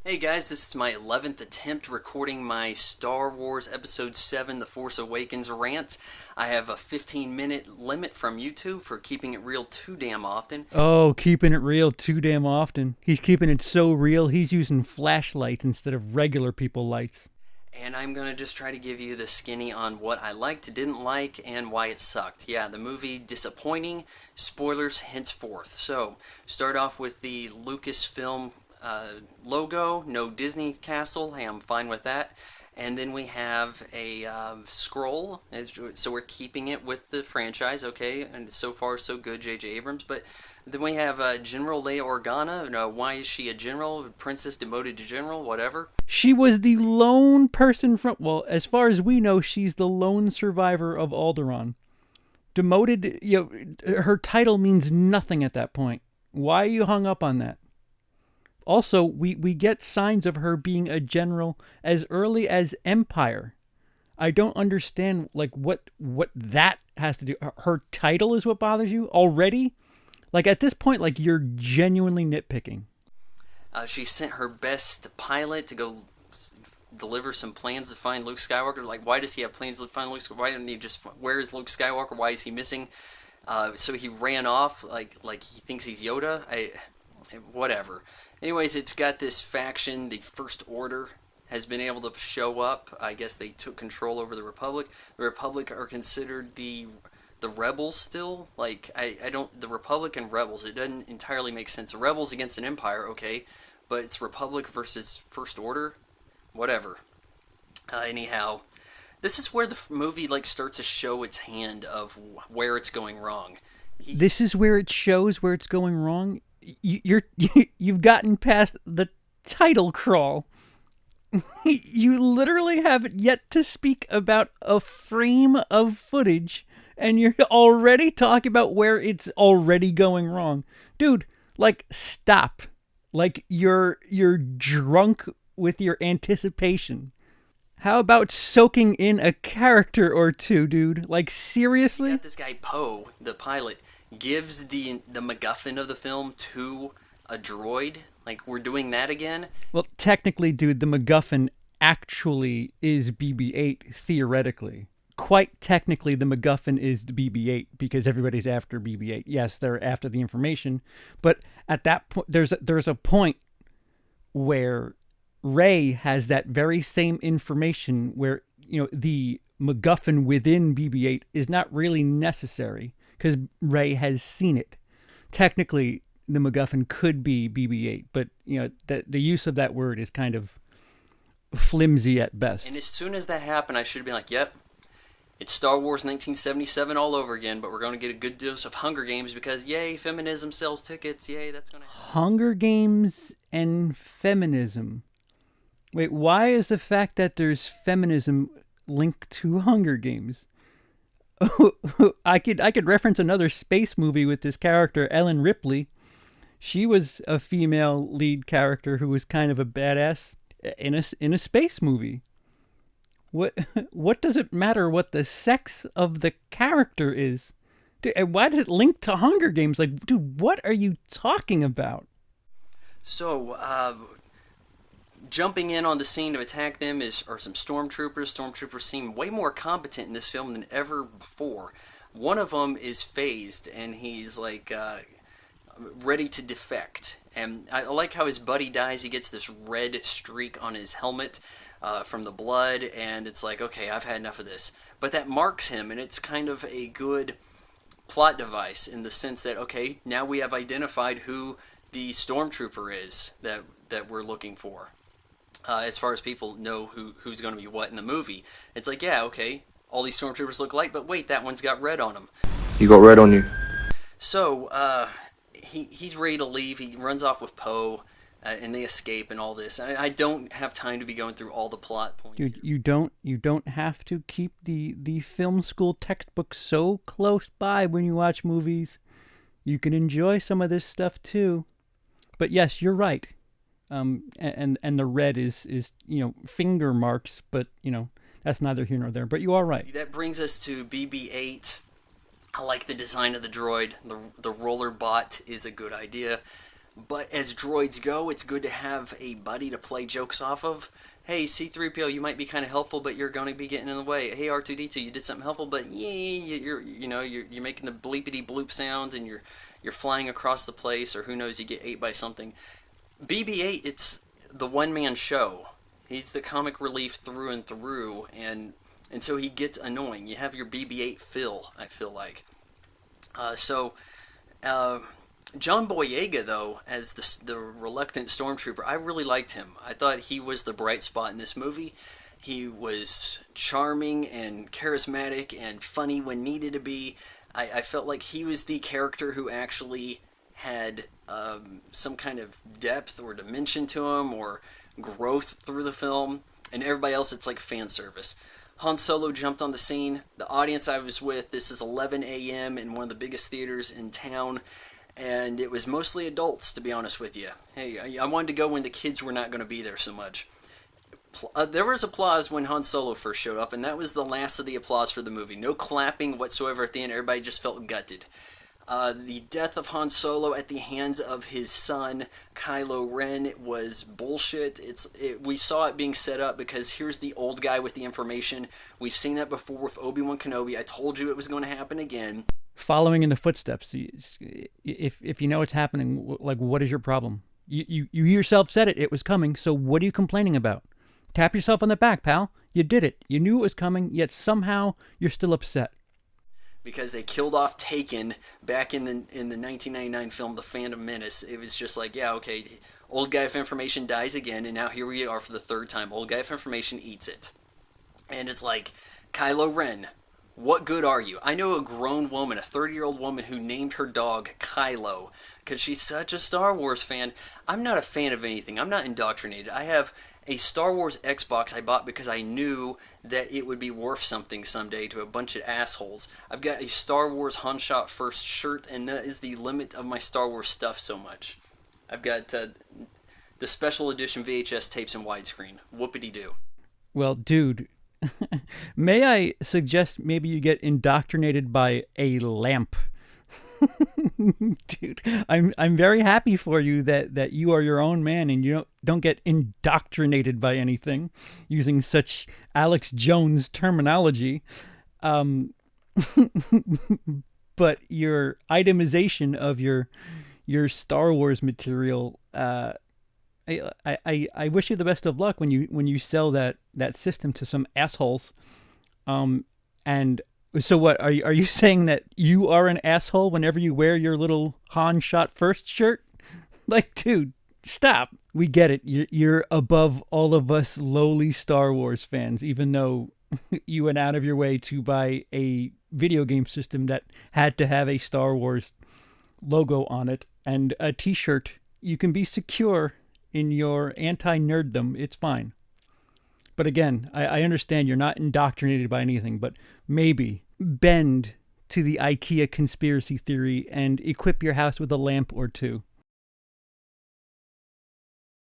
Hey guys, this is my 11th attempt recording my Star Wars Episode 7 The Force Awakens rant. I have a 15-minute limit from YouTube for keeping it real too damn often. Oh, keeping it real too damn often. He's keeping it so real, he's using flashlights instead of regular people lights. And I'm going to just try to give you the skinny on what I liked, didn't like, and why it sucked. Yeah, the movie, disappointing. Spoilers henceforth. So, start off with the Lucasfilm logo, no Disney castle. Hey, I'm fine with that. And then we have a scroll, so we're keeping it with the franchise, okay? And so far, so good, J.J. Abrams. But then we have General Leia Organa. Why is she a general? Princess demoted to general, whatever. She was the lone person from, well, as far as we know, she's the lone survivor of Alderaan. Demoted, her title means nothing at that point. Why are you hung up on that? Also, we get signs of her being a general as early as Empire. I don't understand, what that has to do. Her title is what bothers you already? At this point, you're genuinely nitpicking. She sent her best pilot to go deliver some plans to find Luke Skywalker. Why does he have plans to find Luke Skywalker? Why didn't he just... Where is Luke Skywalker? Why is he missing? So he ran off like he thinks he's Yoda? Whatever. Anyways, it's got this faction, the First Order, has been able to show up. I guess they took control over the Republic. The Republic are considered the rebels still. The Republic and rebels, it doesn't entirely make sense. The rebels against an empire, okay, but it's Republic versus First Order? Whatever. Anyhow, this is where the movie starts to show its hand of where it's going wrong. This is where it shows where it's going wrong? You've gotten past the title crawl. You literally haven't yet to speak about a frame of footage, and you're already talking about where it's already going wrong. Dude, stop. You're drunk with your anticipation. How about soaking in a character or two, dude? Seriously? You got this guy Poe, the pilot, gives the MacGuffin of the film to a droid. We're doing that again? Well, technically, dude, the MacGuffin actually is BB-8, theoretically. Quite technically, the MacGuffin is the BB-8 because everybody's after BB-8. Yes, they're after the information, but at that point, there's a point where Rey has that very same information where, the MacGuffin within BB-8 is not really necessary because Rey has seen it. Technically, the MacGuffin could be BB-8, but, the use of that word is kind of flimsy at best. And as soon as that happened, I should have been like, yep, it's Star Wars 1977 all over again, but we're going to get a good dose of Hunger Games because, yay, feminism sells tickets. Yay, that's going to happen. Hunger Games and feminism. Wait, why is the fact that there's feminism linked to Hunger Games? I could reference another space movie with this character, Ellen Ripley. She was a female lead character who was kind of a badass in a space movie. What does it matter what the sex of the character is? Dude, and why does it link to Hunger Games? Dude, what are you talking about? So, jumping in on the scene to attack them are some stormtroopers. Stormtroopers seem way more competent in this film than ever before. One of them is phased, and he's ready to defect. And I like how his buddy dies. He gets this red streak on his helmet from the blood, and it's okay, I've had enough of this. But that marks him, and it's kind of a good plot device in the sense that, okay, now we have identified who the stormtrooper is that we're looking for. As far as people know who's going to be what in the movie. It's yeah, okay, all these stormtroopers look alike, but wait, that one's got red on him. You got red on you. So, he's ready to leave. He runs off with Poe, and they escape and all this. I don't have time to be going through all the plot points. Dude, you don't have to keep the film school textbook so close by when you watch movies. You can enjoy some of this stuff too. But yes, you're right. And the red is finger marks, but that's neither here nor there. But you are right. That brings us to BB-8. I like the design of the droid. The roller bot is a good idea. But as droids go, it's good to have a buddy to play jokes off of. Hey, C-3PO, you might be kind of helpful, but you're going to be getting in the way. Hey, R2-D2, you did something helpful, but you're making the bleepity bloop sounds, and you're flying across the place, or who knows, you get ate by something. BB-8, it's the one-man show. He's the comic relief through and through, and so he gets annoying. You have your BB-8 Phil, I feel like. John Boyega, though, as the reluctant stormtrooper, I really liked him. I thought he was the bright spot in this movie. He was charming and charismatic and funny when needed to be. I felt like he was the character who actually had some kind of depth or dimension to him or growth through the film. And everybody else, it's like fan service. Han Solo jumped on the scene. The audience I was with, this is 11 a.m. in one of the biggest theaters in town. And it was mostly adults, to be honest with you. Hey, I wanted to go when the kids were not going to be there so much. There was applause when Han Solo first showed up, and that was the last of the applause for the movie. No clapping whatsoever at the end. Everybody just felt gutted. The death of Han Solo at the hands of his son, Kylo Ren, was bullshit. We saw it being set up because here's the old guy with the information. We've seen that before with Obi-Wan Kenobi. I told you it was going to happen again. Following in the footsteps. If you know what's happening, like, what is your problem? You yourself said it. It was coming. So what are you complaining about? Tap yourself on the back, pal. You did it. You knew it was coming, yet somehow you're still upset. Because they killed off Taken back in the 1999 film The Phantom Menace. It was just like, yeah, okay, old guy of information dies again, and now here we are for the third time. Old guy of information eats it. And it's like, Kylo Ren, what good are you? I know a grown woman, a 30-year-old woman who named her dog Kylo because she's such a Star Wars fan. I'm not a fan of anything. I'm not indoctrinated. I have a Star Wars Xbox I bought because I knew that it would be worth something someday to a bunch of assholes. I've got a Star Wars Han Shot First shirt, and that is the limit of my Star Wars stuff so much. I've got the special edition VHS tapes in widescreen. Whoopity-doo. Well, dude, may I suggest maybe you get indoctrinated by a lamp? Dude, I'm very happy for you that you are your own man and you don't get indoctrinated by anything using such Alex Jones terminology. But your itemization of your Star Wars material, I wish you the best of luck when you sell that system to some assholes. And so what, are you saying that you are an asshole whenever you wear your little Han Shot First shirt? Like, dude, stop. We get it. You're above all of us lowly Star Wars fans, even though you went out of your way to buy a video game system that had to have a Star Wars logo on it and a t-shirt. You can be secure in your anti-nerddom. It's fine. But again, I understand you're not indoctrinated by anything, but maybe bend to the IKEA conspiracy theory and equip your house with a lamp or two.